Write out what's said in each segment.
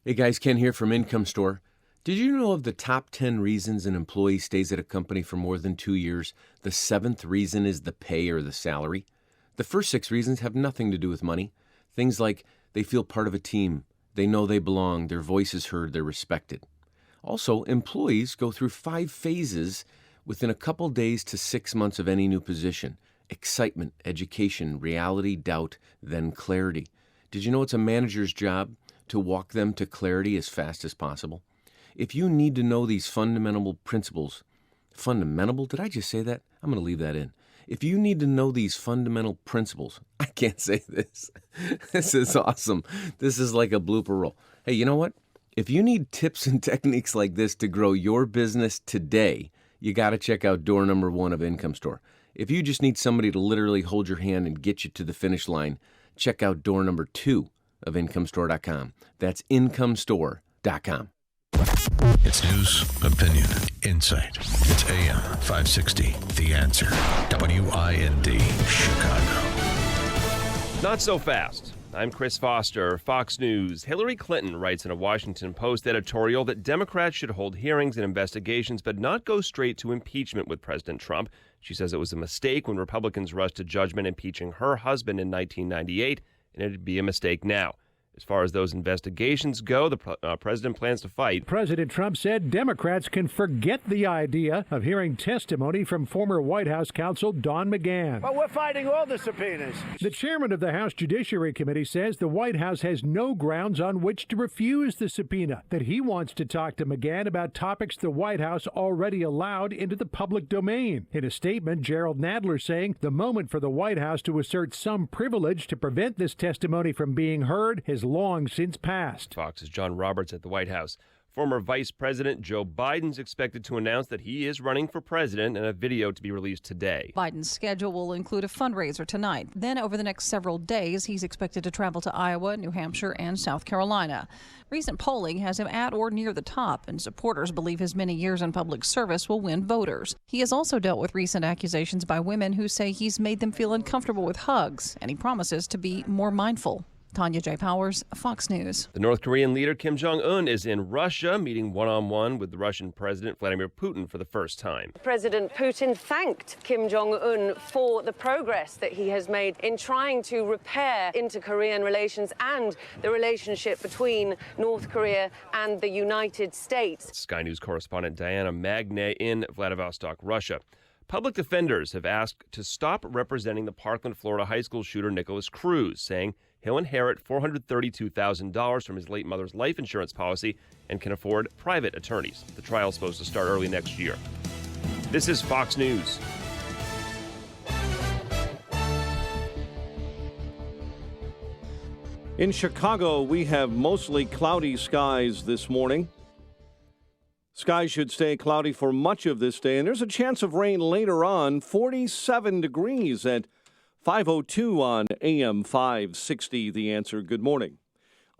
Hey guys, Ken here from Income Store. Did you know of the top 10 reasons an employee stays at a company for more than 2 years? The seventh reason is the pay or the salary. The first 6 reasons have nothing to do with money. Things like they feel part of a team, they know they belong, their voice is heard, they're respected. Also, employees go through 5 phases within a couple days to 6 months of any new position. Excitement, education, reality, doubt, then clarity. Did you know it's a manager's job to walk them to clarity as fast as possible? If you need to know these fundamental principles, fundamental? Did I just say that? I'm going to leave that in. If you need to know these fundamental principles, I can't say this. This is awesome. This is like a blooper roll. Hey, you know what? If you need tips and techniques like this to grow your business today, you got to check out door number 1 of Income Store. If you just need somebody to literally hold your hand and get you to the finish line, check out door number 2 of IncomeStore.com. That's IncomeStore.com. It's news, opinion, insight. It's AM 560, The Answer. WIND, Chicago. Not so fast. I'm Chris Foster, Fox News. Hillary Clinton writes in a Washington Post editorial that Democrats should hold hearings and investigations but not go straight to impeachment with President Trump. She says it was a mistake when Republicans rushed to judgment impeaching her husband in 1998, and it'd be a mistake now. As far as those investigations go, the president plans to fight. President Trump said Democrats can forget the idea of hearing testimony from former White House counsel Don McGahn. But we're fighting all the subpoenas. The chairman of the House Judiciary Committee says the White House has no grounds on which to refuse the subpoena, that he wants to talk to McGahn about topics the White House already allowed into the public domain. In a statement, Gerald Nadler saying the moment for the White House to assert some privilege to prevent this testimony from being heard has long since passed. Fox's John Roberts at the White House. Former Vice President Joe Biden's expected to announce that he is running for president in a video to be released today. Biden's schedule will include a fundraiser tonight. Then over the next several days, he's expected to travel to Iowa, New Hampshire, and South Carolina. Recent polling has him at or near the top, and supporters believe his many years in public service will win voters. He has also dealt with recent accusations by women who say he's made them feel uncomfortable with hugs, and he promises to be more mindful. Tanya J. Powers, Fox News. The North Korean leader Kim Jong-un is in Russia, meeting one-on-one with the Russian President Vladimir Putin for the first time. President Putin thanked Kim Jong-un for the progress that he has made in trying to repair inter-Korean relations and the relationship between North Korea and the United States. Sky News correspondent Diana Magne in Vladivostok, Russia. Public defenders have asked to stop representing the Parkland, Florida high school shooter Nicholas Cruz, saying he'll inherit $432,000 from his late mother's life insurance policy and can afford private attorneys. The trial is supposed to start early next year. This is Fox News. In Chicago, we have mostly cloudy skies this morning. Skies should stay cloudy for much of this day, and there's a chance of rain later on. 47 degrees at 5:02 on AM 560, The Answer. Good morning.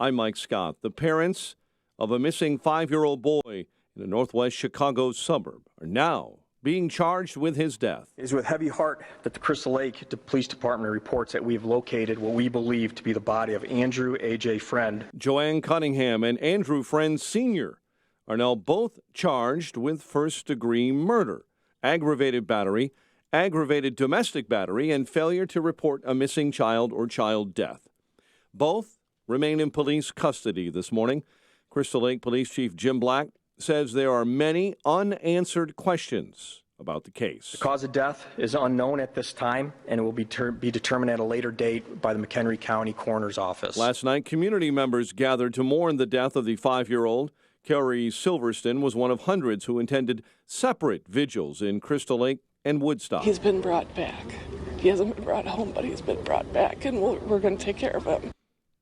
I'm Mike Scott. The parents of a missing 5-year-old boy in a northwest Chicago suburb are now being charged with his death. It is with heavy heart that the Crystal Lake Police Department reports that we have located what we believe to be the body of Andrew A.J. Friend. Joanne Cunningham and Andrew Friend Sr. are now both charged with first-degree murder, aggravated battery, aggravated domestic battery, and failure to report a missing child or child death. Both remain in police custody this morning. Crystal Lake Police Chief Jim Black says there are many unanswered questions about the case. The cause of death is unknown at this time, and it will be determined at a later date by the McHenry County Coroner's Office. Last night, community members gathered to mourn the death of the 5-year-old. Kerry Silverston was one of hundreds who attended separate vigils in Crystal Lake and Woodstock. He's been brought back. He hasn't been brought home, but he's been brought back, and we're going to take care of him.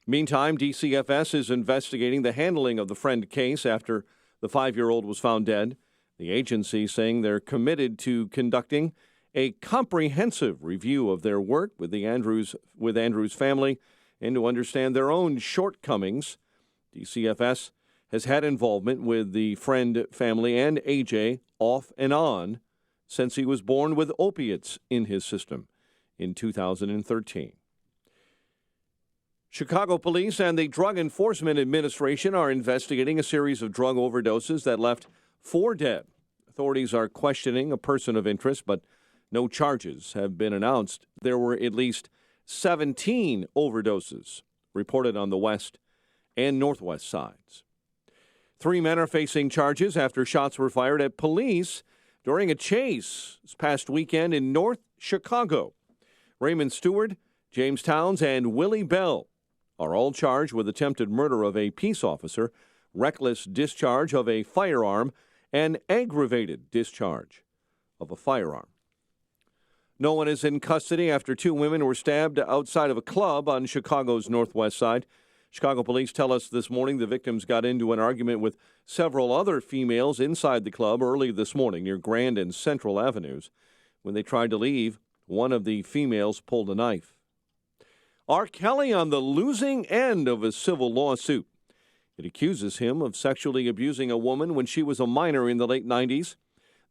Meantime, DCFS is investigating the handling of the Friend case after the 5-year-old was found dead. The agency saying they're committed to conducting a comprehensive review of their work with Andrews family and to understand their own shortcomings. DCFS has had involvement with the Friend family and AJ off and on since he was born with opiates in his system in 2013. Chicago police and the Drug Enforcement Administration are investigating a series of drug overdoses that left 4 dead. Authorities are questioning a person of interest, but no charges have been announced. There were at least 17 overdoses reported on the west and northwest sides. 3 men are facing charges after shots were fired at police during a chase this past weekend in North Chicago. Raymond Stewart, James Towns, and Willie Bell are all charged with attempted murder of a peace officer, reckless discharge of a firearm, and aggravated discharge of a firearm. No one is in custody after 2 women were stabbed outside of a club on Chicago's northwest side. Chicago police tell us this morning the victims got into an argument with several other females inside the club early this morning near Grand and Central Avenues. When they tried to leave, one of the females pulled a knife. R. Kelly on the losing end of a civil lawsuit. It accuses him of sexually abusing a woman when she was a minor in the late 90s.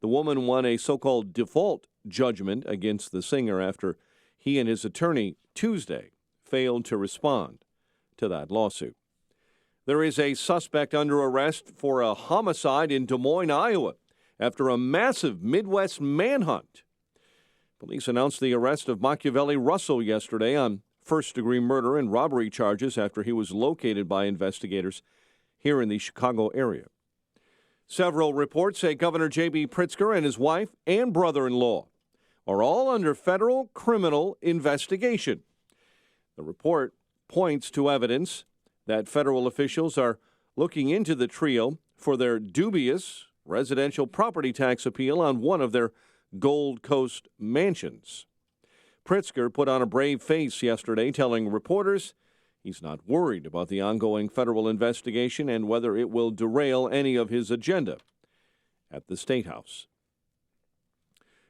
The woman won a so-called default judgment against the singer after he and his attorney Tuesday failed to respond to that lawsuit. There is a suspect under arrest for a homicide in Des Moines, Iowa, after a massive Midwest manhunt. Police announced the arrest of Machiavelli Russell yesterday on first-degree murder and robbery charges after he was located by investigators here in the Chicago area. Several reports say Governor J.B. Pritzker and his wife and brother-in-law are all under federal criminal investigation. The report points to evidence that federal officials are looking into the trio for their dubious residential property tax appeal on one of their Gold Coast mansions. Pritzker put on a brave face yesterday, telling reporters he's not worried about the ongoing federal investigation and whether it will derail any of his agenda at the State House.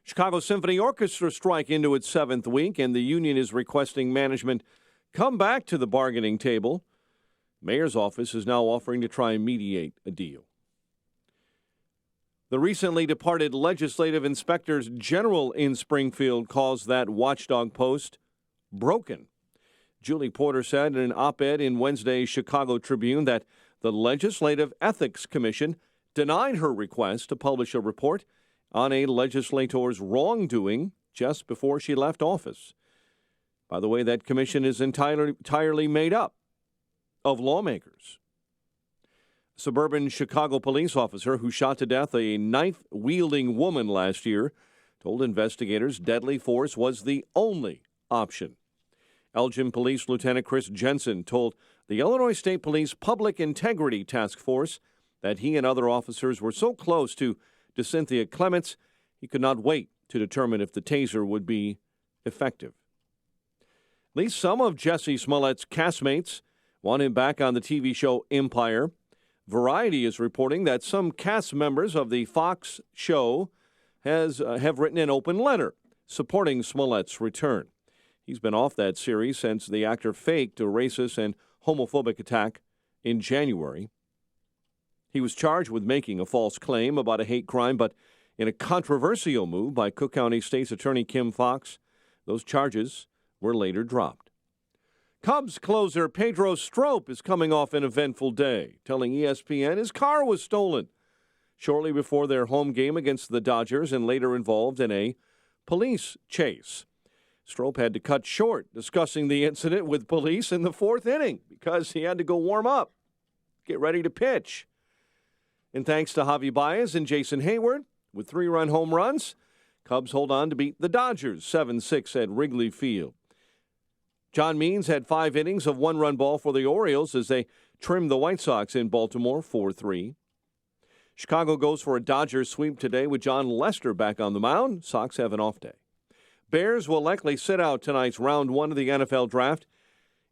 Chicago Symphony Orchestra strike into its 7th week, and the union is requesting management come back to the bargaining table. Mayor's office is now offering to try and mediate a deal. The recently departed legislative inspectors general in Springfield calls that watchdog post broken. Julie Porter said in an op-ed in Wednesday's Chicago Tribune that the Legislative Ethics Commission denied her request to publish a report on a legislator's wrongdoing just before she left office. By the way, that commission is entirely made up of lawmakers. Suburban Chicago police officer who shot to death a knife-wielding woman last year told investigators deadly force was the only option. Elgin Police Lieutenant Chris Jensen told the Illinois State Police Public Integrity Task Force that he and other officers were so close to Cynthia Clements, he could not wait to determine if the taser would be effective. At least some of Jussie Smollett's castmates want him back on the TV show Empire. Variety is reporting that some cast members of the Fox show have written an open letter supporting Smollett's return. He's been off that series since the actor faked a racist and homophobic attack in January. He was charged with making a false claim about a hate crime, but in a controversial move by Cook County State's Attorney Kim Fox, those charges were later dropped. Cubs closer Pedro Strop is coming off an eventful day, telling ESPN his car was stolen shortly before their home game against the Dodgers and later involved in a police chase. Strop had to cut short discussing the incident with police in the 4th inning because he had to go warm up, get ready to pitch. And thanks to Javi Baez and Jason Hayward with 3-run home runs, Cubs hold on to beat the Dodgers 7-6 at Wrigley Field. John Means had 5 innings of 1-run ball for the Orioles as they trimmed the White Sox in Baltimore 4-3. Chicago goes for a Dodgers sweep today with John Lester back on the mound. Sox have an off day. Bears will likely sit out tonight's round 1 of the NFL draft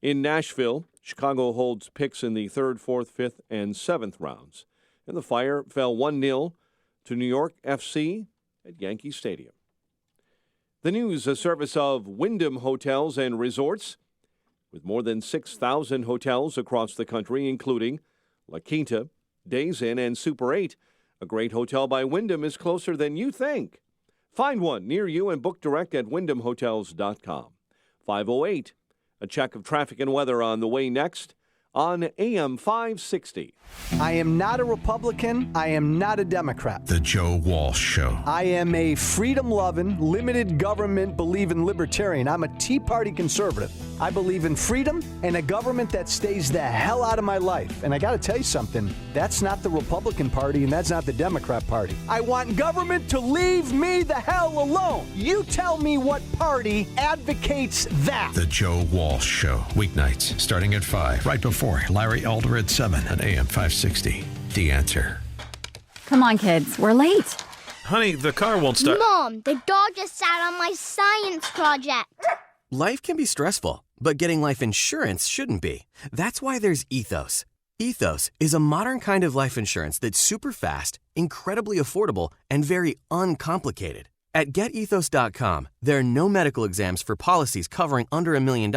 in Nashville. Chicago holds picks in the 3rd, 4th, 5th, and 7th rounds. And the Fire fell 1-0 to New York FC at Yankee Stadium. The news, a service of Wyndham Hotels and Resorts, with more than 6,000 hotels across the country, including La Quinta, Days Inn, and Super 8. A great hotel by Wyndham is closer than you think. Find one near you and book direct at wyndhamhotels.com. A check of traffic and weather on the way next on AM 560. I am not a Republican. I am not a Democrat. The Joe Walsh Show. I am a freedom-loving, limited government-believing libertarian. I'm a Tea Party conservative. I believe in freedom and a government that stays the hell out of my life. And I got to tell you something, that's not the Republican Party and that's not the Democrat Party. I want government to leave me the hell alone. You tell me what party advocates that. The Joe Walsh Show. Weeknights starting at 5, right before Larry Elder at 7 on AM 560. The Answer. Come on, kids. We're late. Honey, the car won't start. Mom, the dog just sat on my science project. Life can be stressful, but getting life insurance shouldn't be. That's why there's Ethos. Ethos is a modern kind of life insurance that's super fast, incredibly affordable, and very uncomplicated. At getethos.com, there are no medical exams for policies covering under $1 million,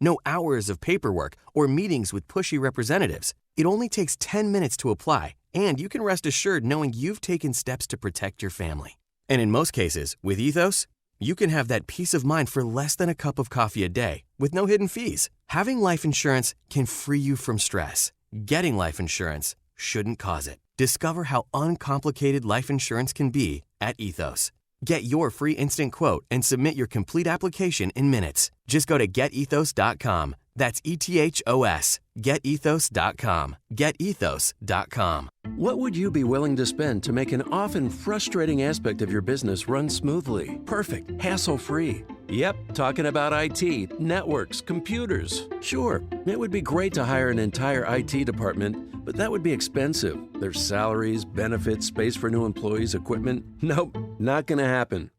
no hours of paperwork or meetings with pushy representatives. It only takes 10 minutes to apply, and you can rest assured knowing you've taken steps to protect your family. And in most cases, with Ethos, you can have that peace of mind for less than a cup of coffee a day with no hidden fees. Having life insurance can free you from stress. Getting life insurance shouldn't cause it. Discover how uncomplicated life insurance can be at Ethos. Get your free instant quote and submit your complete application in minutes. Just go to getethos.com. That's ETHOS. Getethos.com. Getethos.com. What would you be willing to spend to make an often frustrating aspect of your business run smoothly, perfect, hassle-free? Yep, talking about IT, networks, computers. Sure, it would be great to hire an entire IT department, but that would be expensive. There's salaries, benefits, space for new employees, equipment. Nope, not gonna happen.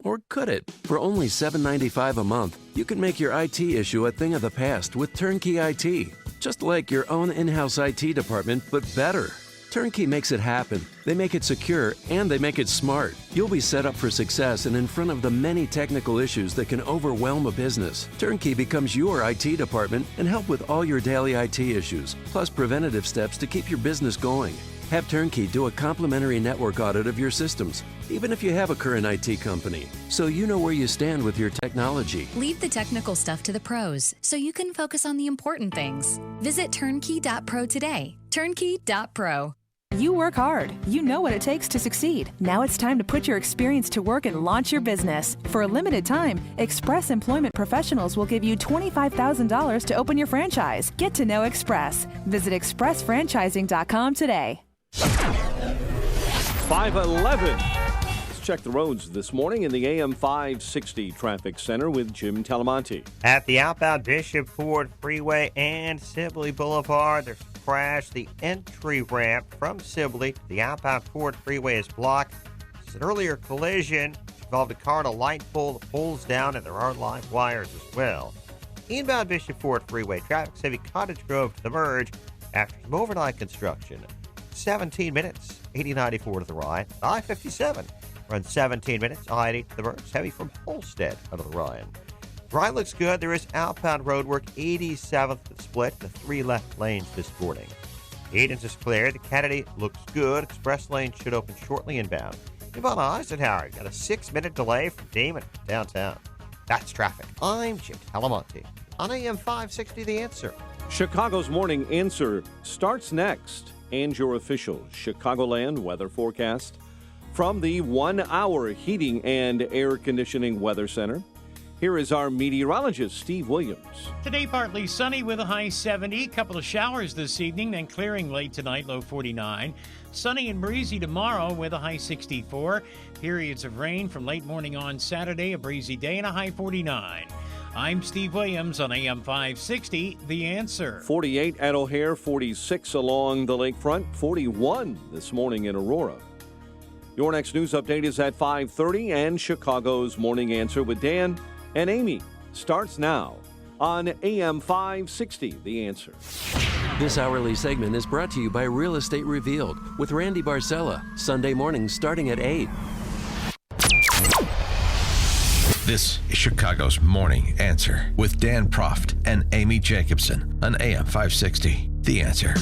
Or could it? For only $7.95 a month, you can make your IT issue a thing of the past with Turnkey IT. Just like your own in-house IT department, but better. Turnkey makes it happen. They make it secure and they make it smart. You'll be set up for success and in front of the many technical issues that can overwhelm a business. Turnkey becomes your IT department and help with all your daily IT issues, plus preventative steps to keep your business going. Have Turnkey do a complimentary network audit of your systems, even if you have a current IT company, so you know where you stand with your technology. Leave the technical stuff to the pros, so you can focus on the important things. Visit turnkey.pro today. Turnkey.pro. You work hard. You know what it takes to succeed. Now it's time to put your experience to work and launch your business. For a limited time, Express Employment Professionals will give you $25,000 to open your franchise. Get to know Express. Visit expressfranchising.com today. 511. Let's check the roads this morning in the AM 560 Traffic Center with Jim Talamonte. At the outbound Bishop Ford Freeway and Sibley Boulevard, there's a crash. The entry ramp from Sibley, the outbound Ford Freeway is blocked. It's an earlier collision. It involved a car and a light pole. The pole's down and there are live wires as well. Inbound Bishop Ford Freeway, traffic's heavy Cottage Grove to the merge after some overnight construction. 17 minutes, 80-94 to the right. I-57 runs 17 minutes, I-80 to the merge, heavy from Holstead out of the Ryan. Ryan looks good. There is outbound road work, 87th split, the 3 left lanes this morning. Edens is clear. The Kennedy looks good. Express lane should open shortly inbound. Inbound Eisenhower got a 6-minute delay from Demon downtown. That's traffic. I'm Jim Talamonte on AM 560 The Answer. Chicago's Morning Answer starts next. And your official Chicagoland weather forecast from the 1 Hour Heating and Air Conditioning Weather Center. Here is our meteorologist, Steve Williams. Today, partly sunny with a high 70. Couple of showers this evening, then clearing late tonight, low 49. Sunny and breezy tomorrow with a high 64. Periods of rain from late morning on Saturday, a breezy day and a high 49. I'm Steve Williams on AM 560, The Answer. 48 at O'Hare, 46 along the lakefront, 41 this morning in Aurora. Your next news update is at 5:30, and Chicago's Morning Answer with Dan and Amy starts now on AM 560, The Answer. This hourly segment is brought to you by Real Estate Revealed with Randy Barcella, Sunday mornings starting at 8. This is Chicago's Morning Answer with Dan Proft and Amy Jacobson on AM 560. The Answer.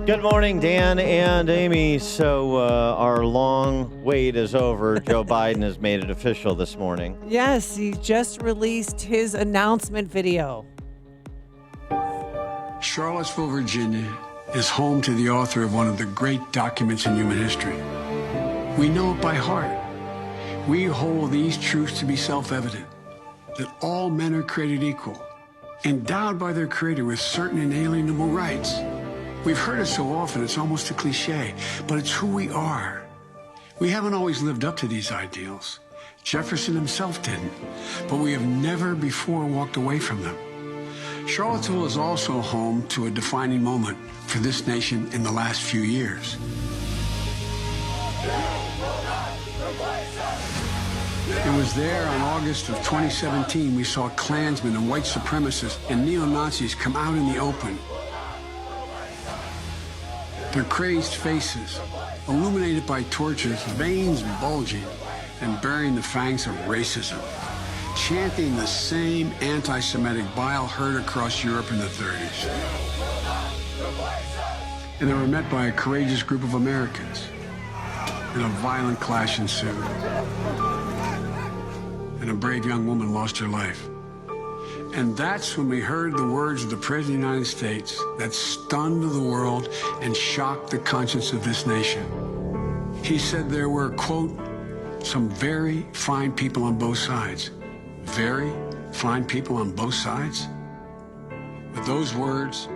Good morning, Dan and Amy. So our long wait is over. Joe Biden has made it official this morning. Yes, he just released his announcement video. Charlottesville, Virginia is home to the author of one of the great documents in human history. We know it by heart. We hold these truths to be self-evident, that all men are created equal, endowed by their Creator with certain inalienable rights. We've heard it so often, it's almost a cliche, but it's who we are. We haven't always lived up to these ideals. Jefferson himself didn't, but we have never before walked away from them. Charlottesville is also home to a defining moment for this nation in the last few years. It was there on August of 2017 we saw Klansmen and white supremacists and neo-Nazis come out in the open. Their crazed faces, illuminated by torches, veins bulging and bearing the fangs of racism, chanting the same anti-Semitic bile heard across Europe in the 30s. And they were met by a courageous group of Americans, and a violent clash ensued. And a brave young woman lost her life. And that's when we heard the words of the President of the United States that stunned the world and shocked the conscience of this nation. He said there were, quote, some very fine people on both sides. Very fine people on both sides? With those words,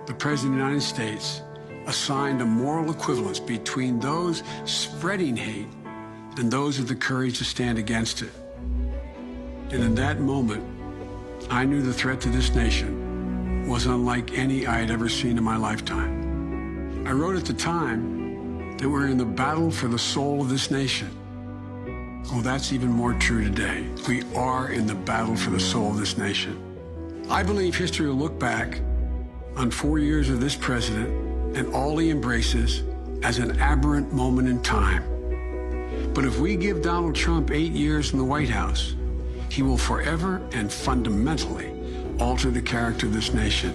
the President of the United States assigned a moral equivalence between those spreading hate and those with the courage to stand against it. And in that moment, I knew the threat to this nation was unlike any I had ever seen in my lifetime. I wrote at the time that we're in the battle for the soul of this nation. Oh, that's even more true today. We are in the battle for the soul of this nation. I believe history will look back on 4 years of this president and all he embraces as an aberrant moment in time. But if we give Donald Trump 8 years in the White House, he will forever and fundamentally alter the character of this nation,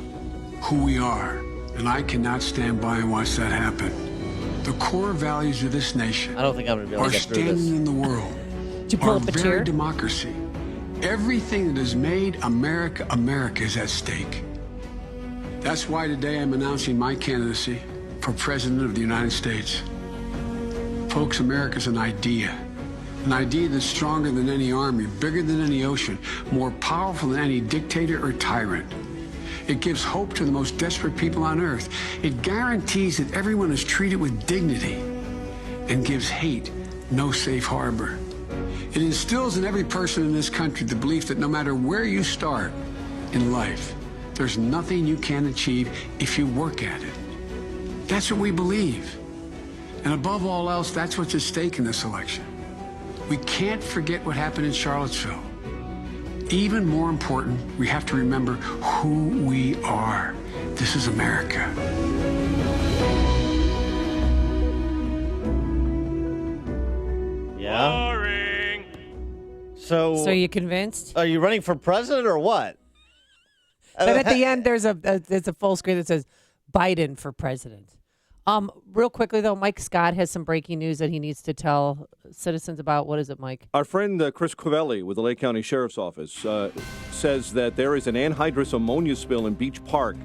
who we are. And I cannot stand by and watch that happen. The core values of this nation I don't think I'm going to be able to get through this. are standing in the world. Did you pull our up a very chair? democracy. Everything that has made America America is at stake. That's why today I'm announcing my candidacy for President of the United States. Folks, America's an idea that's stronger than any army, bigger than any ocean, more powerful than any dictator or tyrant. It gives hope to the most desperate people on earth. It guarantees that everyone is treated with dignity and gives hate no safe harbor. It instills in every person in this country the belief that no matter where you start in life, there's nothing you can't achieve if you work at it. That's what we believe. And above all else, that's what's at stake in this election. We can't forget what happened in Charlottesville. Even more important, we have to remember who we are. This is America. Yeah. So you convinced? Are you running for president or what? But at the end, there's a full screen that says Biden for president. Real quickly, though, Mike Scott has some breaking news that he needs to tell citizens about. What is it, Mike? Our friend Chris Covelli with the Lake County Sheriff's Office says that there is an anhydrous ammonia spill in Beach Park,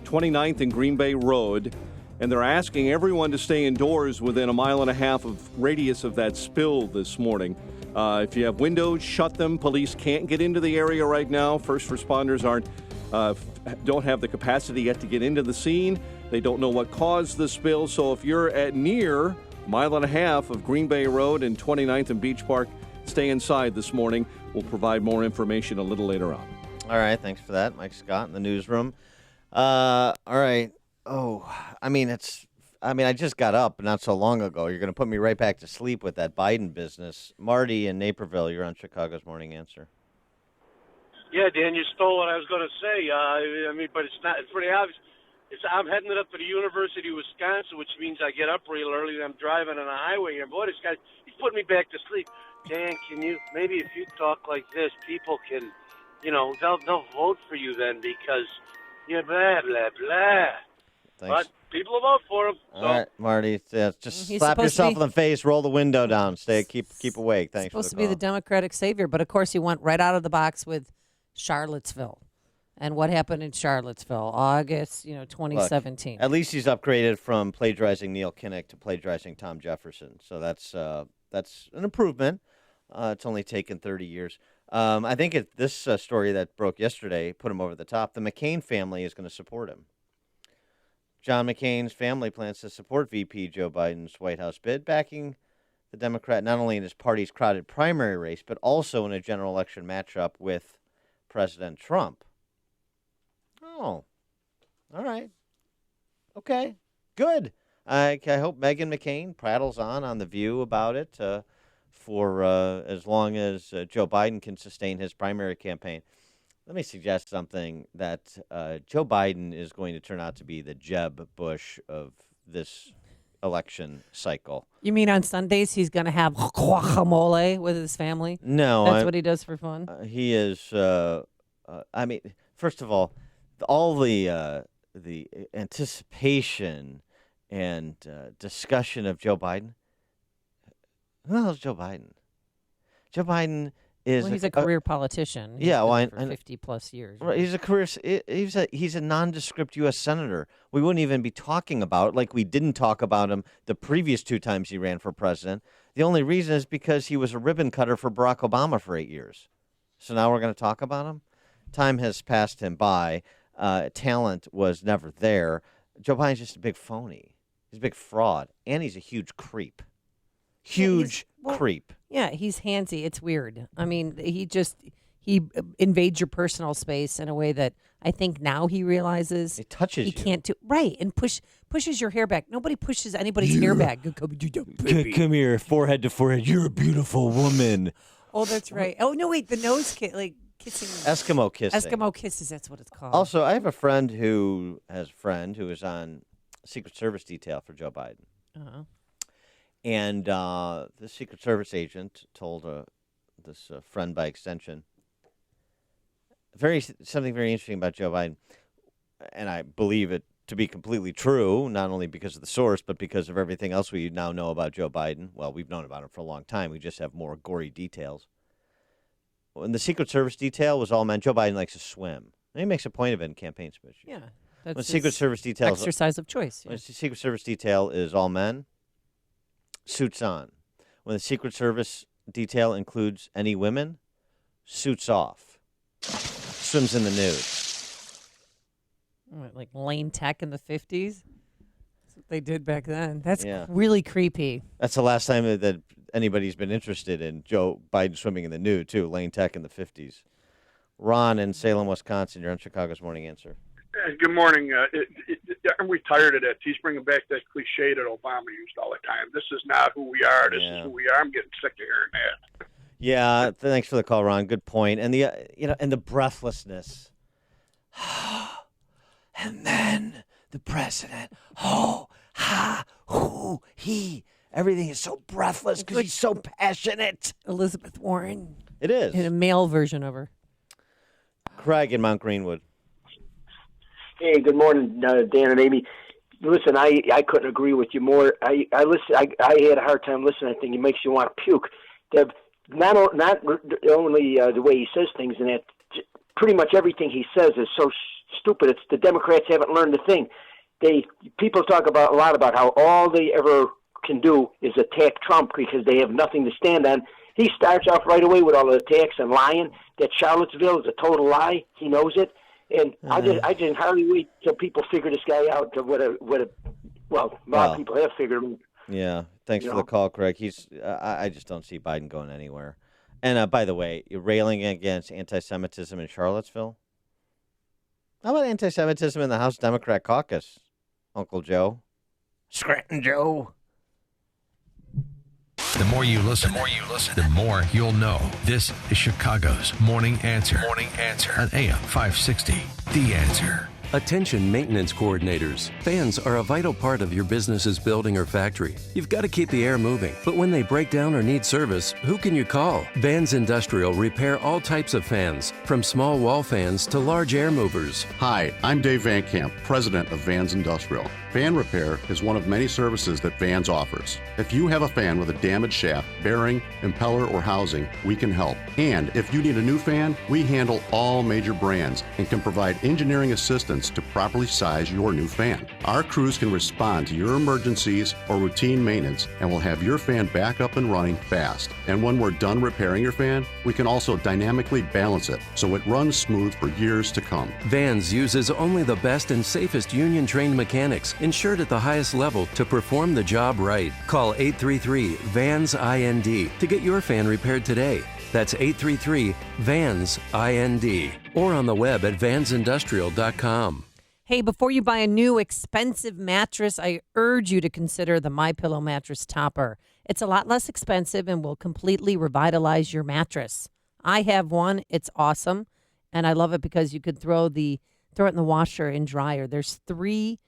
29th and Green Bay Road, and they're asking everyone to stay indoors within a 1.5 miles of radius of that spill this morning. If you have windows, shut them. Police can't get into the area right now. First responders don't have the capacity yet to get into the scene. They don't know what caused the spill. So if you're at near 1.5 miles of Green Bay Road and 29th and Beach Park, stay inside this morning. We'll provide more information a little later on. All right, thanks for that, Mike Scott in the newsroom. All right. I just got up not so long ago. You're going to put me right back to sleep with that Biden business. Marty in Naperville, you're on Chicago's Morning Answer. Yeah, Dan, you stole what I was going to say. But it's pretty obvious. I'm heading up to the University of Wisconsin, which means I get up real early and I'm driving on a highway here. Boy, this guy, he's putting me back to sleep. Dan, maybe if you talk like this, people can, they'll vote for you then because, blah, blah, blah. Thanks. people will vote for him. All right, Marty. Just He's slap supposed to yourself be- in the face, roll the window down, keep awake. Thanks for the Supposed to be the call. Democratic savior, but of course he went right out of the box with Charlottesville. And what happened in Charlottesville? August, 2017. Look, at least he's upgraded from plagiarizing Neil Kinnock to plagiarizing Tom Jefferson. So that's an improvement. It's only taken 30 years. I think this story that broke yesterday put him over the top. The McCain family is going to support him. John McCain's family plans to support VP Joe Biden's White House bid, backing the Democrat not only in his party's crowded primary race, but also in a general election matchup with President Trump. Oh, all right. Okay, good. I hope Meghan McCain prattles on The View about it for as long as Joe Biden can sustain his primary campaign. Let me suggest something that Joe Biden is going to turn out to be the Jeb Bush of this election cycle. You mean on Sundays he's going to have guacamole with his family? No. That's what he does for fun? He is, first of all the anticipation and discussion of Joe Biden. Who the hell is Joe Biden? Joe Biden is he's a career politician. He's been for 50 plus years. Right, he's a career. He's a nondescript U.S. senator. We wouldn't even be talking about, like we didn't talk about him the previous 2 times he ran for president. The only reason is because he was a ribbon cutter for Barack Obama for 8 years. So now we're going to talk about him. Time has passed him by. Talent was never there. Joe Biden's just a big phony. He's a big fraud, and he's a huge creep. Huge creep. Yeah, he's handsy. It's weird. I mean, he invades your personal space in a way that I think now he realizes it touches he you. can't do right and pushes your hair back. Nobody pushes anybody's hair back. Come here, forehead to forehead. You're a beautiful woman. Oh, that's right. Oh no, wait, the nose kissing. Eskimo kissing. Eskimo kisses. That's what it's called. Also, I have a friend who is on Secret Service detail for Joe Biden. Uh-huh. And the Secret Service agent told this friend by extension something very interesting about Joe Biden. And I believe it to be completely true, not only because of the source, but because of everything else we now know about Joe Biden. Well, we've known about him for a long time. We just have more gory details. When the Secret Service detail was all men, Joe Biden likes to swim. And he makes a point of it in campaign speeches. Yeah. That's When Secret Service detail exercise of choice. Yeah. When the Secret Service detail is all men, suits on. When the Secret Service detail includes any women, suits off. Swims in the nude. Like Lane Tech in the 50s? That's what they did back then. That's really creepy. That's the last time that anybody's been interested in Joe Biden swimming in the nude, too. Lane Tech in the 50s. Ron in Salem, Wisconsin. You're on Chicago's Morning Answer. Good morning. I'm retired of that. He's bringing back that cliche that Obama used all the time. This is not who we are. This is who we are. I'm getting sick of hearing that. Yeah, thanks for the call, Ron. Good point. And the and the breathlessness. And then the president. Oh, ha, who, he. Everything is so breathless because he's so passionate. Elizabeth Warren. It is. In a male version of her. Craig in Mount Greenwood. Hey, good morning, Dan and Amy. Listen, I couldn't agree with you more. I listen. I had a hard time listening. I think it makes you want to puke. Not only the way he says things, and that pretty much everything he says is so stupid. It's the Democrats haven't learned a thing. People talk a lot about how all they ever can do is attack Trump because they have nothing to stand on. He starts off right away with all the attacks and lying. That Charlottesville is a total lie. He knows it. And I just hardly wait till people figure this guy out. A lot of people have figured him. Yeah, thanks for the call, Craig. I just don't see Biden going anywhere. And by the way, you're railing against anti-Semitism in Charlottesville. How about anti-Semitism in the House Democrat caucus, Uncle Joe? Scranton Joe. The more you listen, the more you'll know. This is Chicago's Morning Answer. Morning Answer on AM 560. The Answer. Attention maintenance coordinators. Fans are a vital part of your business's building or factory. You've got to keep the air moving, but when they break down or need service, who can you call? Vans Industrial repair all types of fans, from small wall fans to large air movers. Hi, I'm Dave Van Camp, president of Vans Industrial. Fan repair is one of many services that Vans offers. If you have a fan with a damaged shaft, bearing, impeller, or housing, we can help. And if you need a new fan, we handle all major brands and can provide engineering assistance to properly size your new fan. Our crews can respond to your emergencies or routine maintenance and will have your fan back up and running fast. And when we're done repairing your fan, we can also dynamically balance it so it runs smooth for years to come. Vans uses only the best and safest union-trained mechanics, insured at the highest level, to perform the job right. Call 833-VANS-IND to get your fan repaired today. That's 833-VANS-IND. Or on the web at vansindustrial.com. Hey, before you buy a new expensive mattress, I urge you to consider the MyPillow mattress topper. It's a lot less expensive and will completely revitalize your mattress. I have one. It's awesome, and I love it because you could throw it in the washer and dryer. There's 3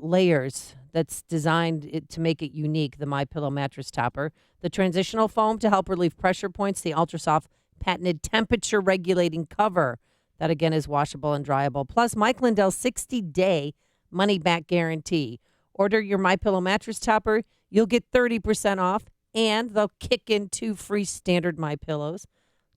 layers that's designed to make it unique, the MyPillow mattress topper. The transitional foam to help relieve pressure points, the ultra-soft patented temperature-regulating cover that, again, is washable and dryable. Plus, Mike Lindell's 60-day money-back guarantee. Order your MyPillow mattress topper. You'll get 30% off, and they'll kick in 2 free standard MyPillows.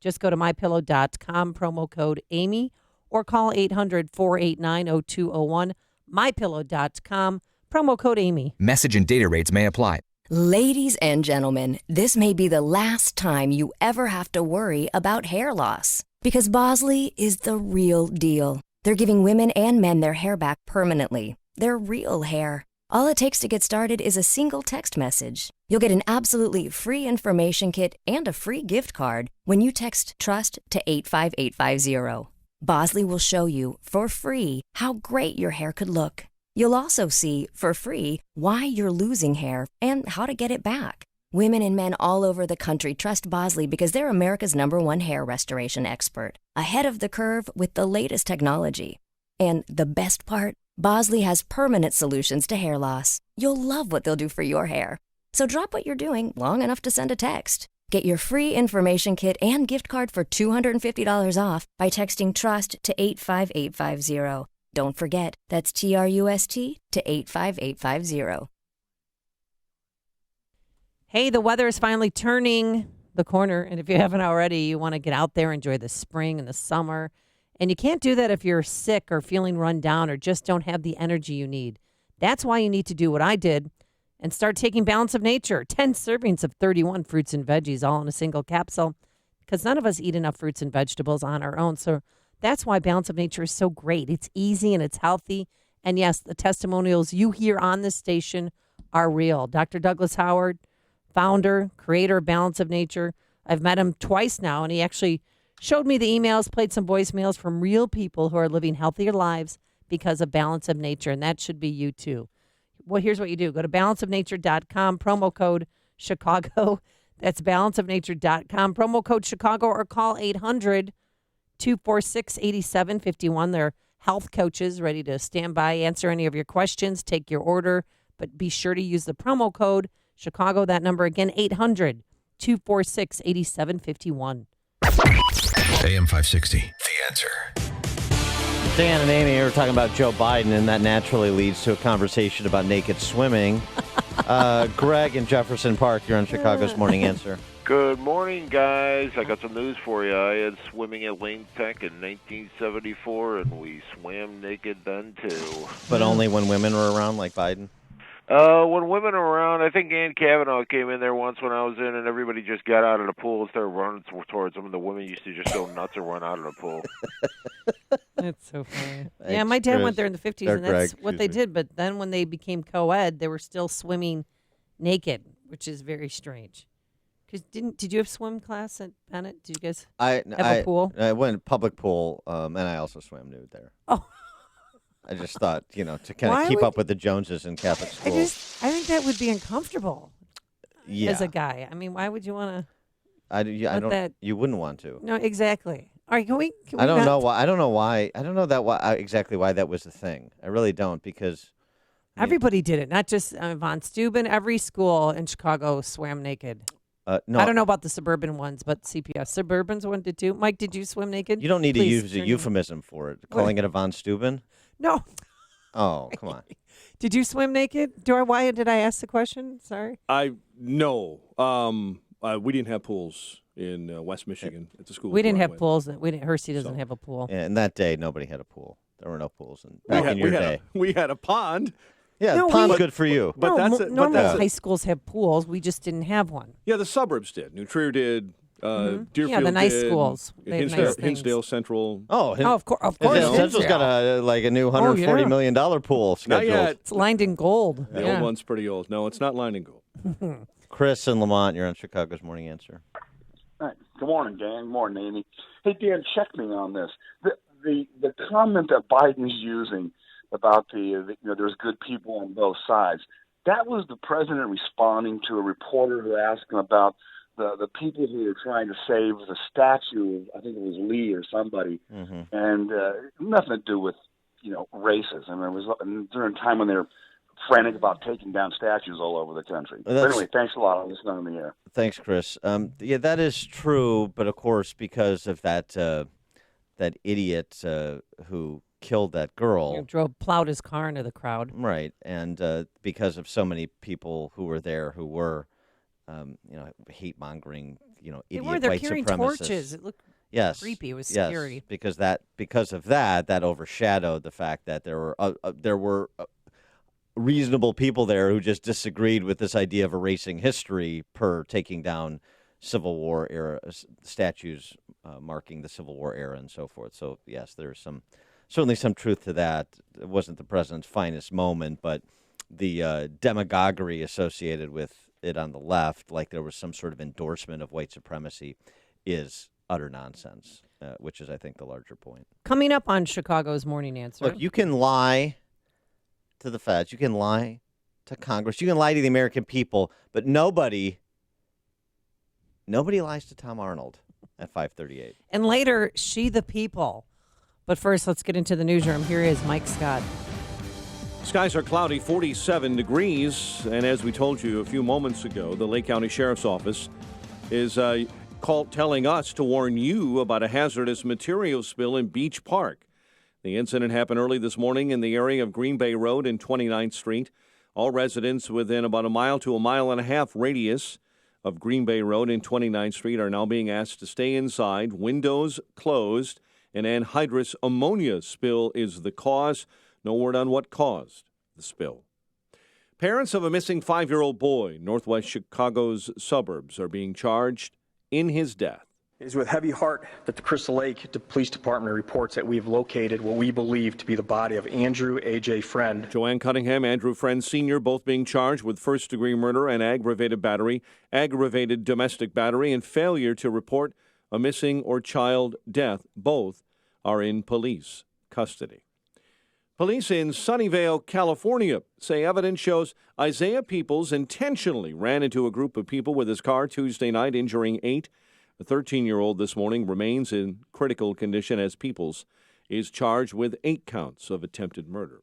Just go to MyPillow.com, promo code Amy, or call 800-489-0201. MyPillow.com, promo code Amy. Message and data rates may apply. Ladies and gentlemen, this may be the last time you ever have to worry about hair loss. Because Bosley is the real deal. They're giving women and men their hair back permanently. Their real hair. All it takes to get started is a single text message. You'll get an absolutely free information kit and a free gift card when you text TRUST to 85850. Bosley will show you, for free, how great your hair could look. You'll also see, for free, why you're losing hair and how to get it back. Women and men all over the country trust Bosley because they're America's #1 hair restoration expert. Ahead of the curve with the latest technology. And the best part? Bosley has permanent solutions to hair loss. You'll love what they'll do for your hair. So drop what you're doing long enough to send a text. Get your free information kit and gift card for $250 off by texting TRUST to 85850. Don't forget, that's TRUST to 85850. Hey, the weather is finally turning the corner, and if you haven't already, you want to get out there, enjoy the spring and the summer. And you can't do that if you're sick or feeling run down or just don't have the energy you need. That's why you need to do what I did and start taking Balance of Nature. 10 servings of 31 fruits and veggies all in a single capsule, because none of us eat enough fruits and vegetables on our own. So that's why Balance of Nature is so great. It's easy and it's healthy. And yes, the testimonials you hear on this station are real. Dr. Douglas Howard, founder, creator of Balance of Nature. I've met him twice now, and he actually showed me the emails, played some voicemails from real people who are living healthier lives because of Balance of Nature, and that should be you too. Well, here's what you do. Go to balanceofnature.com, promo code Chicago. That's balanceofnature.com, promo code Chicago, or call 800-246-8751. They're health coaches ready to stand by, answer any of your questions, take your order, but be sure to use the promo code Chicago. That number again, 800-246-8751. AM 560, The Answer. Dan and Amy are talking about Joe Biden, and that naturally leads to a conversation about naked swimming. Greg in Jefferson Park, you're on Chicago's Morning Answer. Good morning, guys. I got some news for you. I had swimming at Lane Tech in 1974, and we swam naked then, too. But only when women were around, like Biden? When women are around, I think Ann Kavanaugh came in there once when I was in, and everybody just got out of the pool and started running towards them, and the women used to just go nuts and run out of the pool. That's so funny. Yeah, my dad went there in the 50s, and that's what they did. But then when they became co-ed, they were still swimming naked, which is very strange. Because did you have swim class at Bennett? Did you guys have a pool? I went public pool, and I also swam nude there. Oh. I just thought, to kind of keep up with the Joneses in Catholic school. I think that would be uncomfortable. Yeah. As a guy. I mean, why would you want to? You wouldn't want to. No, exactly. All right, can we I don't not- know why. I don't know why. I don't know exactly why that was the thing. I really don't, because Everybody did it, not just Von Steuben. Every school in Chicago swam naked. No, I don't know about the suburban ones, but CPS. Suburbans one did too. Mike, did you swim naked? you don't need to Please use a turn euphemism for it. Calling it a von Steuben? No. Oh, come on. Did you swim naked? Why did I ask the question? Sorry. No. We didn't have pools in West Michigan at the school. We didn't where I have went. pools. Hersey doesn't have a pool. Yeah, in that day, nobody had a pool. There were no pools in your day. We had a pond. Yeah, No, pond's we- good for you. But that's it. Normal But that's it. high schools have pools. We just didn't have one. Yeah, the suburbs did. New Trier did. Deerfield Yeah, the nice did, schools. They have Hinsdale, nice things. Hinsdale Central. Of course. Hinsdale Central's got a new $140 million pool scheduled. Not yet. It's lined in gold. The old one's pretty old. No, it's not lined in gold. Chris in Lamont, you're on Chicago's Morning Answer. All right. Good morning, Dan. Good morning, Amy. Hey, Dan, check me on this. The comment that Biden's using about there's good people on both sides, that was the president responding to a reporter who asked him about the people who were trying to save the statue of, I think it was Lee or somebody, and nothing to do with, racism. It was during a time when they were frantic about taking down statues all over the country. But anyway, thanks a lot. I'll listen on the air. Thanks, Chris. Yeah, that is true, but of course, because of that idiot who killed that girl, plowed his car into the crowd, right? And because of so many people who were there who were, hate mongering, idiot were. They're white carrying supremacists. torches. It looked creepy. It was scary. Because of that overshadowed the fact that there were reasonable people there who just disagreed with this idea of erasing history per taking down Civil War era statues marking the Civil War era and so forth. So yes, there's certainly some truth to that. It wasn't the president's finest moment, but the demagoguery associated with it on the left, like there was some sort of endorsement of white supremacy, is utter nonsense, which is, I think, the larger point. Coming up on Chicago's Morning Answer. Look, you can lie to the feds, you can lie to Congress, you can lie to the American people, but nobody lies to Tom Arnold at 5:38. And later, She the People. But first, let's get into the newsroom. Here is Mike Scott. Skies are cloudy, 47 degrees. And as we told you a few moments ago, the Lake County Sheriff's Office is telling us to warn you about a hazardous material spill in Beach Park. The incident happened early this morning in the area of Green Bay Road and 29th Street. All residents within about a mile to a mile and a half radius of Green Bay Road and 29th Street are now being asked to stay inside, windows closed. An anhydrous ammonia spill is the cause. No word on what caused the spill. Parents of a missing 5-year-old boy, northwest Chicago's suburbs, are being charged in his death. It is with heavy heart that the Crystal Lake Police Department reports that we have located what we believe to be the body of Andrew A.J. Friend. Joanne Cunningham, Andrew Friend Sr., both being charged with first-degree murder and aggravated battery, aggravated domestic battery, and failure to report a missing or child death. Both are in police custody. Police in Sunnyvale, California, say evidence shows Isaiah Peoples intentionally ran into a group of people with his car Tuesday night, injuring 8. The 13-year-old this morning remains in critical condition as Peoples is charged with 8 counts of attempted murder.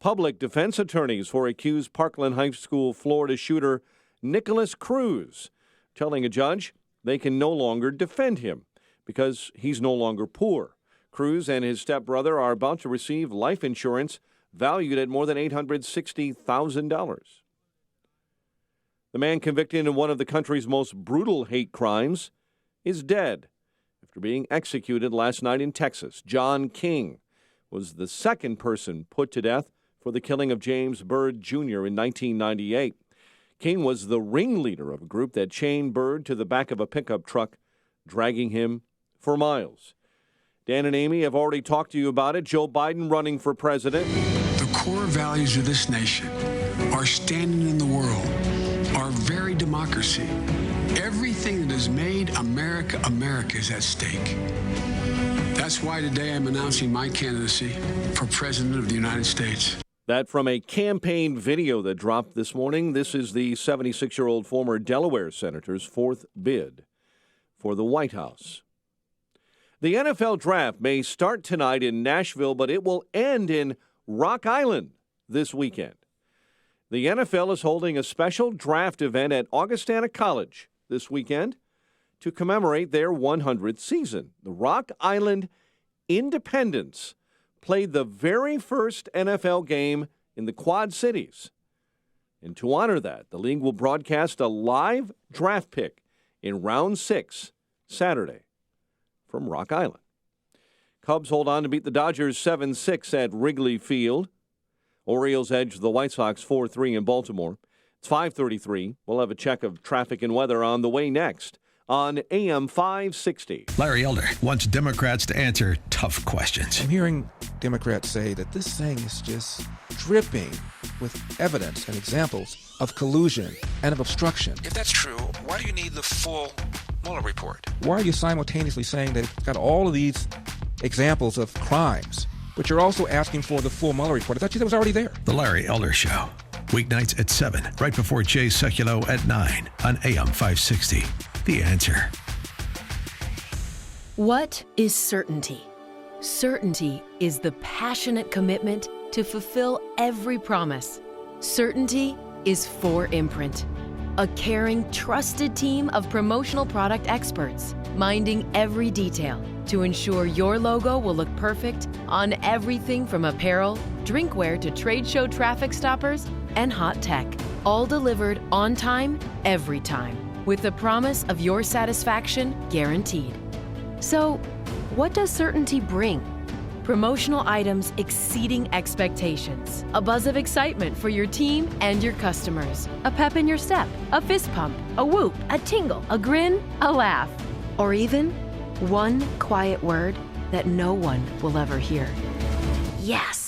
Public defense attorneys for accused Parkland High School Florida shooter Nicholas Cruz telling a judge they can no longer defend him because he's no longer poor. Cruz and his stepbrother are about to receive life insurance valued at more than $860,000. The man convicted in one of the country's most brutal hate crimes is dead after being executed last night in Texas. John King was the second person put to death for the killing of James Byrd Jr. in 1998. King was the ringleader of a group that chained Byrd to the back of a pickup truck, dragging him for miles. Dan and Amy have already talked to you about it. Joe Biden running for president. The core values of this nation, our standing in the world, our very democracy, everything that has made America America is at stake. That's why today I'm announcing my candidacy for President of the United States. That from a campaign video that dropped this morning. This is the 76-year-old former Delaware senator's 4th bid for the White House. The NFL draft may start tonight in Nashville, but it will end in Rock Island this weekend. The NFL is holding a special draft event at Augustana College this weekend to commemorate their 100th season. The Rock Island Independents played the very first NFL game in the Quad Cities. And to honor that, the league will broadcast a live draft pick in round 6 Saturday from Rock Island. Cubs hold on to beat the Dodgers 7-6 at Wrigley Field. Orioles edge the White Sox 4-3 in Baltimore. It's 5:33. We'll have a check of traffic and weather on the way next on AM 560. Larry Elder wants Democrats to answer tough questions. I'm hearing Democrats say that this thing is just dripping with evidence and examples of collusion and of obstruction. If that's true, why do you need the full Mueller report? Why are you simultaneously saying that it's got all of these examples of crimes, but you're also asking for the full Mueller report? I thought you said it was already there. The Larry Elder Show. Weeknights at 7, right before Jay Sekulow at 9 on AM 560. The Answer. What is certainty? Certainty is the passionate commitment to fulfill every promise. Certainty is 4imprint, a caring, trusted team of promotional product experts, minding every detail to ensure your logo will look perfect on everything from apparel, drinkware to trade show traffic stoppers and hot tech, all delivered on time, every time, with the promise of your satisfaction guaranteed. So, what does certainty bring? Promotional items exceeding expectations, a buzz of excitement for your team and your customers, a pep in your step, a fist pump, a whoop, a tingle, a grin, a laugh, or even one quiet word that no one will ever hear. Yes!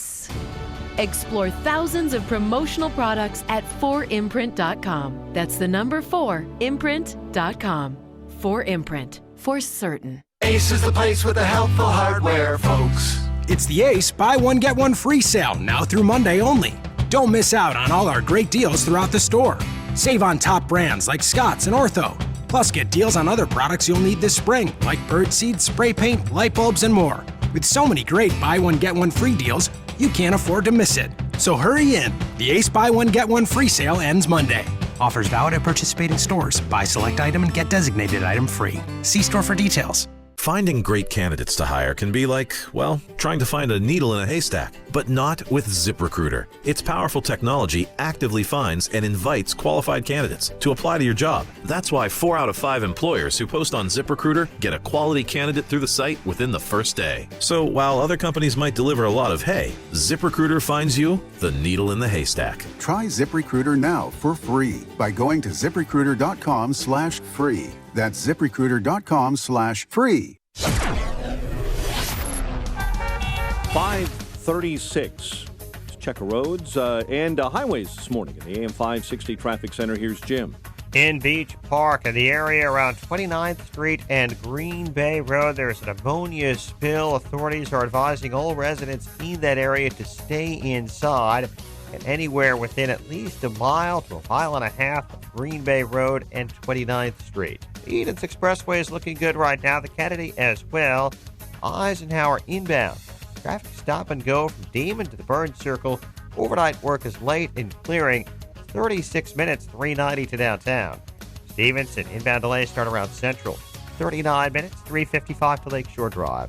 Explore thousands of promotional products at 4imprint.com. That's the number 4imprint.com. 4imprint, for certain. Ace is the place with the helpful hardware, folks. It's the Ace Buy One Get One Free sale, now through Monday only. Don't miss out on all our great deals throughout the store. Save on top brands like Scott's and Ortho. Plus get deals on other products you'll need this spring, like birdseed, spray paint, light bulbs, and more. With so many great Buy One Get One Free deals, you can't afford to miss it. So hurry in. The Ace Buy One Get One Free sale ends Monday. Offers valid at participating stores. Buy select item and get designated item free. See store for details. Finding great candidates to hire can be like, well, trying to find a needle in a haystack, but not with ZipRecruiter. Its powerful technology actively finds and invites qualified candidates to apply to your job. That's why 4 out of 5 employers who post on ZipRecruiter get a quality candidate through the site within the first day. So while other companies might deliver a lot of hay, ZipRecruiter finds you the needle in the haystack. Try ZipRecruiter now for free by going to ZipRecruiter.com/free. That's ZipRecruiter.com/free. 5:36. Let's check roads and highways this morning in the AM 560 Traffic Center. Here's Jim. In Beach Park, in the area around 29th Street and Green Bay Road, there's an ammonia spill. Authorities are advising all residents in that area to stay inside and anywhere within at least a mile to a mile and a half of Green Bay Road and 29th Street. The Edens Expressway is looking good right now. The Kennedy as well. Eisenhower inbound. Traffic stop and go from Demon to the Burn Circle. Overnight work is late in clearing. 36 minutes, 390 to downtown. Stevenson inbound delays start around Central. 39 minutes, 355 to Lakeshore Drive.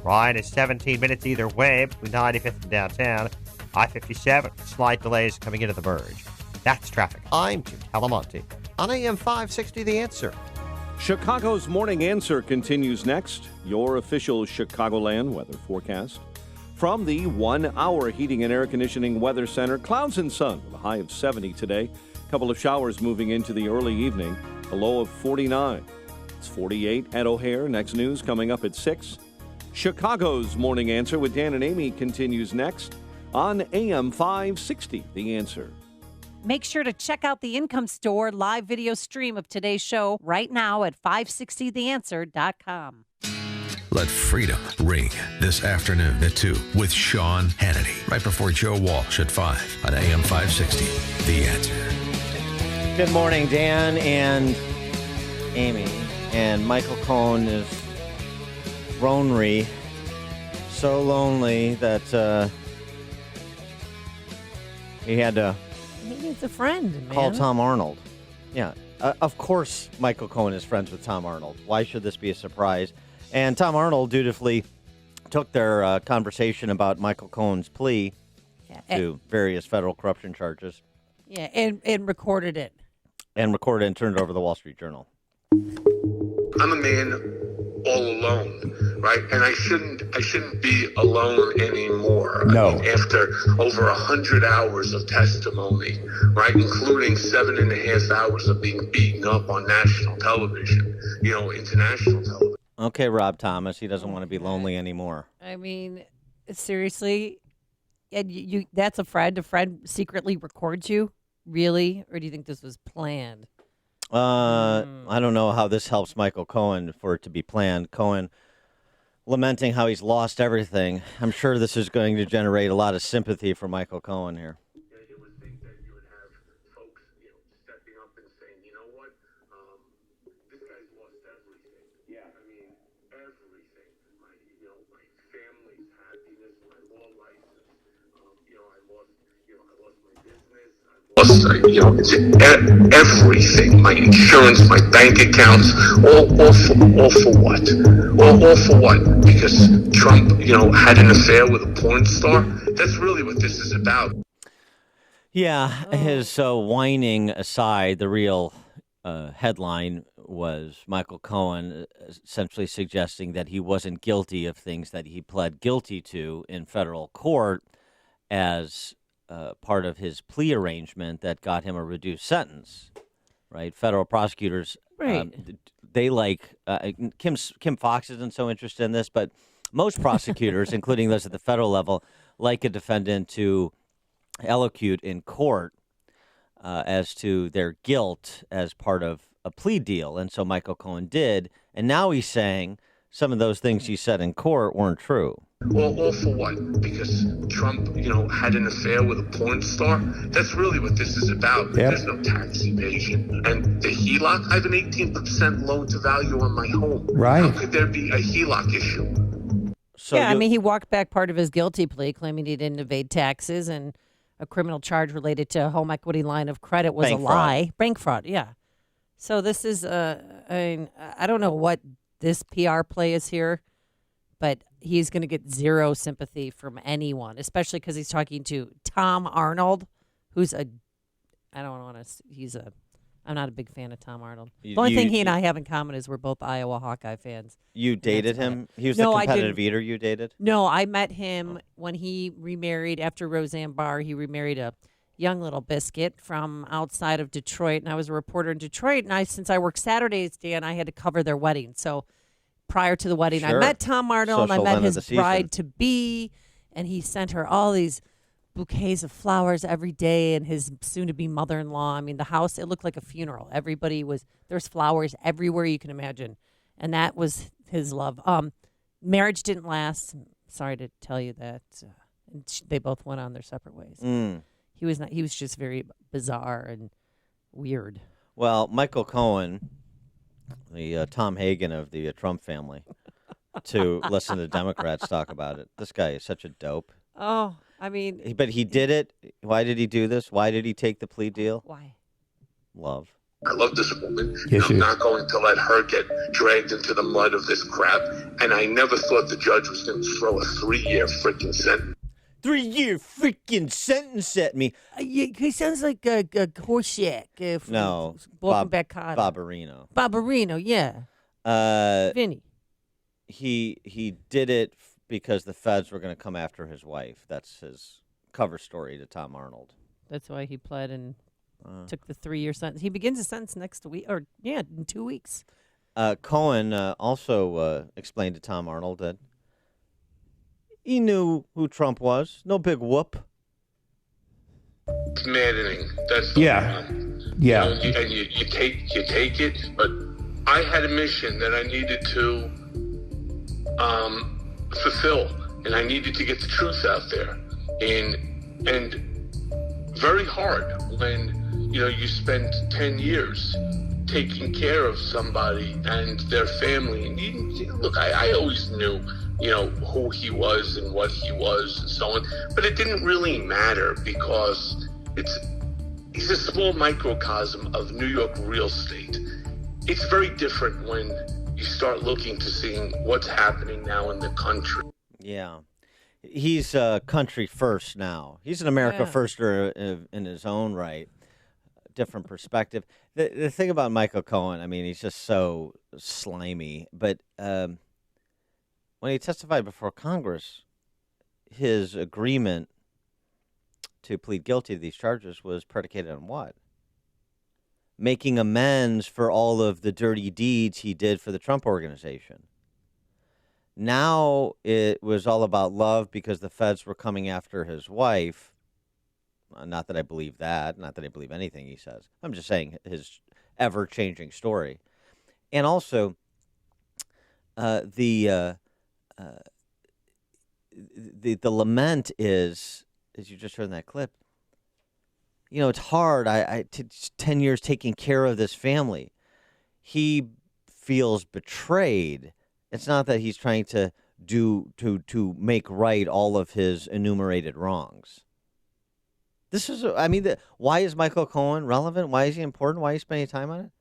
Ryan is 17 minutes either way between 95th and downtown. I-57, slight delays coming into the Verge. That's traffic. I'm Jim Talamonte on AM 560 The Answer. Chicago's Morning Answer continues next. Your official Chicagoland weather forecast. From the 1 Hour Heating and Air Conditioning Weather Center, clouds and sun with a high of 70 today. A couple of showers moving into the early evening, a low of 49. It's 48 at O'Hare. Next news coming up at 6. Chicago's Morning Answer with Dan and Amy continues next on AM 560, The Answer. Make sure to check out the Income Store live video stream of today's show right now at 560theanswer.com. Let freedom ring this afternoon at 2 with Sean Hannity, right before Joe Walsh at 5 on AM 560, The Answer. Good morning, Dan and Amy. And Michael Cohen is lonely, so lonely that he had to He needs a friend, man. call Tom Arnold. Yeah, of course Michael Cohen is friends with Tom Arnold. Why should this be a surprise? And Tom Arnold dutifully took their conversation about Michael Cohen's plea to various federal corruption charges. Yeah, and recorded it. And recorded and turned it over to the Wall Street Journal. I'm a man all alone, right? And I shouldn't be alone anymore. No. I mean, after over 100 hours of testimony, right, including 7.5 hours of being beaten up on national television, international television. Okay, Rob Thomas, he doesn't want to be lonely anymore. I mean, seriously, and you that's a friend? A friend secretly records you? Really? Or do you think this was planned? I don't know how this helps Michael Cohen for it to be planned. Cohen lamenting how he's lost everything. I'm sure this is going to generate a lot of sympathy for Michael Cohen here. You would think that you would have folks, stepping up and saying, you know what, this guy's lost everything. Yeah. I mean, everything. My family's happiness, my law license. I lost my business. Everything, my insurance, my bank accounts, all for what? All for what? Because Trump, had an affair with a porn star? That's really what this is about. Yeah, his whining aside, the real headline was Michael Cohen essentially suggesting that he wasn't guilty of things that he pled guilty to in federal court as part of his plea arrangement that got him a reduced sentence, right? Federal prosecutors, they like Kim Fox isn't so interested in this, but most prosecutors, including those at the federal level, like a defendant to elocute in court as to their guilt as part of a plea deal. And so Michael Cohen did. And now he's saying some of those things he said in court weren't true. All for what? Because Trump, had an affair with a porn star? That's really what this is about. Yep. There's no tax evasion. And the HELOC, I have an 18% loan to value on my home. Right. How could there be a HELOC issue? So yeah, I mean, he walked back part of his guilty plea, claiming he didn't evade taxes, and a criminal charge related to a home equity line of credit was a lie. Bank fraud, yeah. So this is, I don't know what this PR play is here, but he's going to get zero sympathy from anyone, especially because he's talking to Tom Arnold, who's I'm not a big fan of Tom Arnold. The only thing he and I have in common is we're both Iowa Hawkeye fans. You dated him? He was the competitive eater you dated? No, I met him when he remarried after Roseanne Barr. He remarried a young little biscuit from outside of Detroit, and I was a reporter in Detroit. And since I work Saturdays, Dan, I had to cover their wedding. So prior to the wedding, I met Tom Arnold, and I met his bride-to-be, and he sent her all these bouquets of flowers every day, and his soon-to-be mother-in-law. I mean, the house, it looked like a funeral. There's flowers everywhere you can imagine, and that was his love. Marriage didn't last. Sorry to tell you that. They both went on their separate ways. He was just very bizarre and weird. Well, Michael Cohen, the Tom Hagen of the Trump family, to listen to Democrats talk about it. This guy is such a dope. Oh, I mean. But he did it. Why did he do this? Why did he take the plea deal? Why? Love. I love this woman. Yes, I'm not going to let her get dragged into the mud of this crap. And I never thought the judge was going to throw a 3-year freaking sentence. 3-year freaking sentence at me. He sounds like a Horshack. No, Barbarino. Barbarino, yeah. Vinny. He did it because the feds were going to come after his wife. That's his cover story to Tom Arnold. That's why he pled and took the 3-year sentence. He begins his sentence next week, in 2 weeks. Cohen also explained to Tom Arnold that he knew who Trump was. No big whoop. It's maddening. That's the one. Yeah. And you take it, but I had a mission that I needed to fulfill, and I needed to get the truth out there. And very hard when you spend 10 years taking care of somebody and their family. And look, I always knew, who he was and what he was and so on, but it didn't really matter because he's a small microcosm of New York real estate. It's very different when you start looking to seeing what's happening now in the country. Yeah. He's country first now. He's an America firster in his own right. Different perspective. The thing about Michael Cohen, I mean, he's just so slimy. But when he testified before Congress, his agreement to plead guilty to these charges was predicated on what? Making amends for all of the dirty deeds he did for the Trump organization. Now it was all about love because the feds were coming after his wife. Not that I believe that. Not that I believe anything he says. I'm just saying his ever-changing story. And also, the lament is, as you just heard in that clip, it's hard. I 10 years taking care of this family. He feels betrayed. It's not that he's trying to make right all of his enumerated wrongs. This is, why is Michael Cohen relevant? Why is he important? Why are you spending time on it?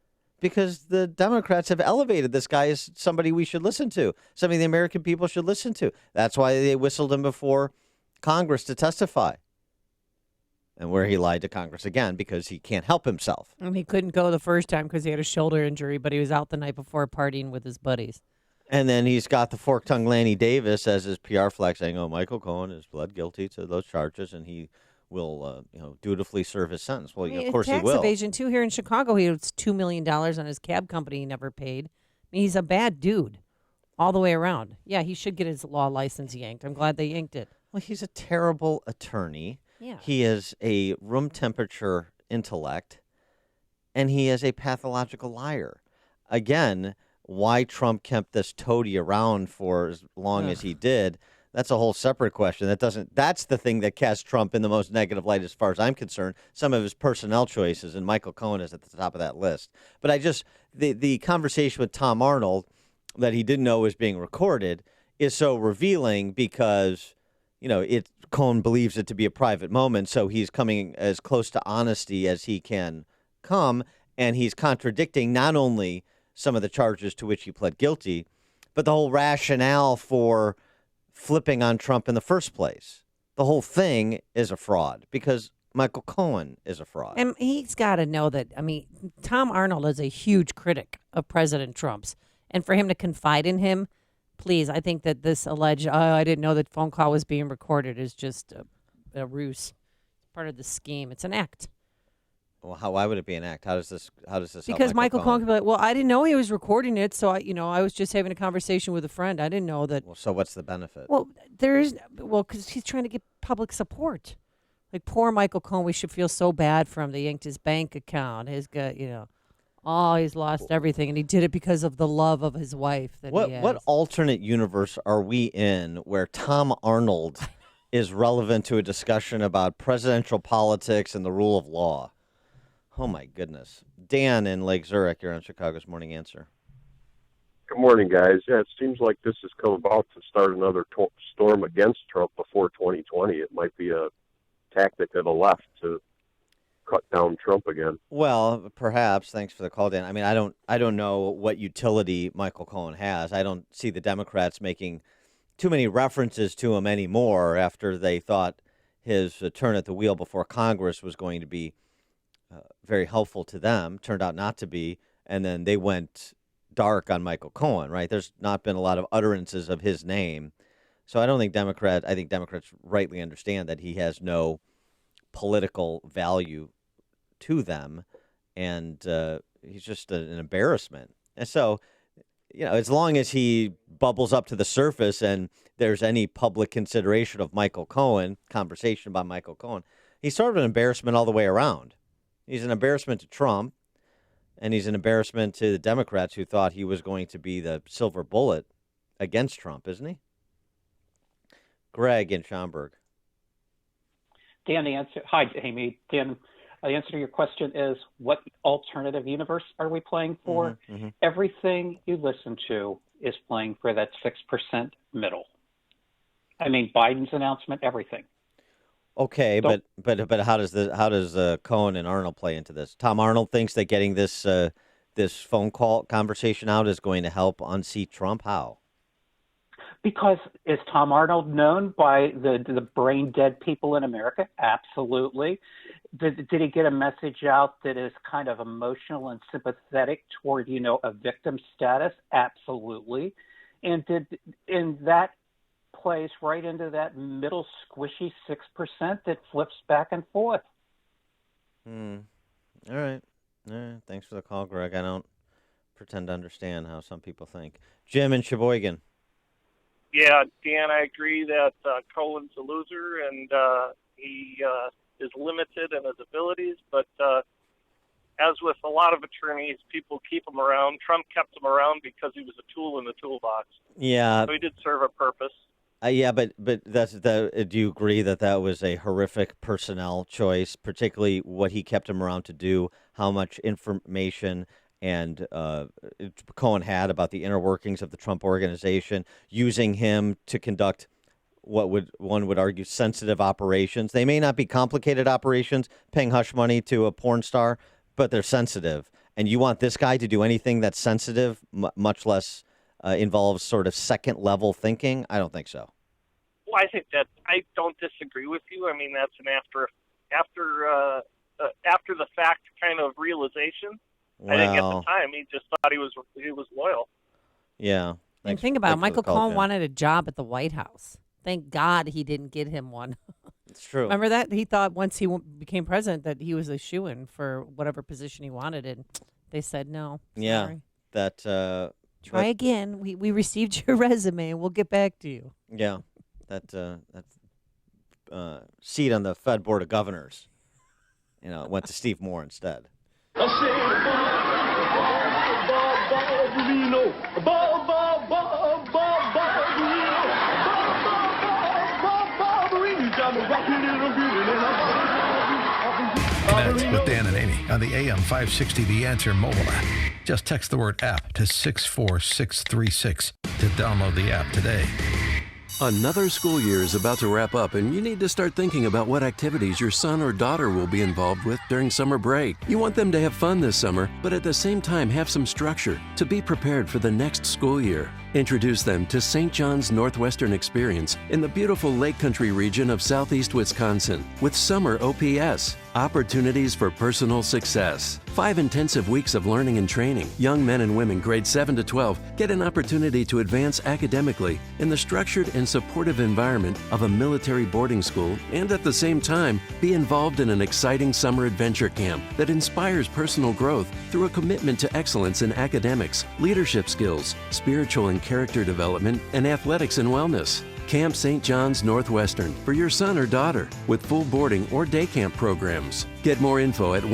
Because the Democrats have elevated this guy as somebody we should listen to, somebody the American people should listen to. That's why they whistled him before Congress to testify. And where he lied to Congress again because he can't help himself. And he couldn't go the first time because he had a shoulder injury, but he was out the night before partying with his buddies. And then he's got the fork-tongued Lanny Davis as his PR flag saying, Michael Cohen is pled guilty to those charges, and he will, dutifully serve his sentence. Well, of course he will. Tax evasion, too. Here in Chicago, he owes $2 million on his cab company he never paid. He's a bad dude all the way around. Yeah, he should get his law license yanked. I'm glad they yanked it. Well, he's a terrible attorney. Yeah. He is a room temperature intellect, and he is a pathological liar. Again, why Trump kept this toady around for as long as he did, that's a whole separate question. That's the thing that casts Trump in the most negative light as far as I'm concerned. Some of his personnel choices, and Michael Cohen is at the top of that list. But the conversation with Tom Arnold that he didn't know was being recorded is so revealing because, Cohen believes it to be a private moment, so he's coming as close to honesty as he can come, and he's contradicting not only some of the charges to which he pled guilty, but the whole rationale for flipping on Trump in the first place. The whole thing is a fraud because Michael Cohen is a fraud. And he's got to know that, Tom Arnold is a huge critic of President Trump's. And for him to confide in him, please, I think that this alleged, I didn't know that phone call was being recorded is just a ruse. Part of the scheme. It's an act. Well, why would it be an act? How does this Because Michael Cohen could be like, well, I didn't know he was recording it, so I was just having a conversation with a friend. I didn't know that. Well, so what's the benefit? Well, because he's trying to get public support. Like poor Michael Cohen, we should feel so bad for him. They yanked his bank account. He's lost everything, and he did it because of the love of his wife. What alternate universe are we in where Tom Arnold is relevant to a discussion about presidential politics and the rule of law? Oh, my goodness. Dan in Lake Zurich, you're on Chicago's Morning Answer. Good morning, guys. Yeah, it seems like this has come about to start another storm against Trump before 2020. It might be a tactic of the left to cut down Trump again. Well, perhaps. Thanks for the call, Dan. I don't know what utility Michael Cohen has. I don't see the Democrats making too many references to him anymore after they thought his turn at the wheel before Congress was going to be very helpful to them. Turned out not to be, and then they went dark on Michael Cohen, right? There's not been a lot of utterances of his name. So I think Democrats rightly understand that he has no political value to them, and he's just an embarrassment. And so, as long as he bubbles up to the surface and there's any public consideration of Michael Cohen, conversation about Michael Cohen, he's sort of an embarrassment all the way around. He's an embarrassment to Trump, and he's an embarrassment to the Democrats who thought he was going to be the silver bullet against Trump, isn't he? Greg in Schaumburg. Dan, the answer. Hi, Amy. Dan, The answer to your question is, what alternative universe are we playing for? Mm-hmm. Everything you listen to is playing for that 6% middle. I mean, Biden's announcement, everything. Okay, but how does Cohen and Arnold play into this? Tom Arnold thinks that getting this phone call conversation out is going to help unseat Trump. How? Because is Tom Arnold known by the brain dead people in America? Absolutely. Did he get a message out that is kind of emotional and sympathetic toward, a victim status? Absolutely. And that plays right into that middle squishy 6% that flips back and forth. All right. Thanks for the call, Greg. I don't pretend to understand how some people think. Jim in Sheboygan. Yeah, Dan, I agree that Cohen's a loser, and he is limited in his abilities. But as with a lot of attorneys, people keep him around. Trump kept him around because he was a tool in the toolbox. Yeah. So he did serve a purpose. Yeah, but do you agree that was a horrific personnel choice, particularly what he kept him around to do, how much information and Cohen had about the inner workings of the Trump organization, using him to conduct one would argue sensitive operations. They may not be complicated operations, paying hush money to a porn star, but they're sensitive. And you want this guy to do anything that's sensitive, much less involves sort of second level thinking? I don't think so. Well, I don't disagree with you. I mean, that's an after the fact kind of realization. Well, I think at the time he just thought he was loyal. Yeah. And think about it. Michael Cohen wanted a job at the White House. Thank God he didn't get him one. It's true. Remember that? He thought once he became president that he was a shoo-in for whatever position he wanted, and they said no. Yeah. Sorry. That. Try again. We received your resume. We'll get back to you. Yeah. That seat on the Fed Board of Governors, went to Steve Moore instead. That's with Dan and Amy on the AM 560 The Answer mobile app. Just text the word app to 64636 to download the app today. Another school year is about to wrap up, and you need to start thinking about what activities your son or daughter will be involved with during summer break. You want them to have fun this summer, but at the same time have some structure to be prepared for the next school year. Introduce them to St. John's Northwestern Experience in the beautiful Lake Country region of southeast Wisconsin with summer OPS, opportunities for personal success. 5 intensive weeks of learning and training. Young men and women grades 7 to 12 get an opportunity to advance academically in the structured and supportive environment of a military boarding school, and at the same time be involved in an exciting summer adventure camp that inspires personal growth through a commitment to excellence in academics, leadership skills, spiritual and character development, and athletics and wellness. Camp St. John's Northwestern for your son or daughter with full boarding or day camp programs. Get more info at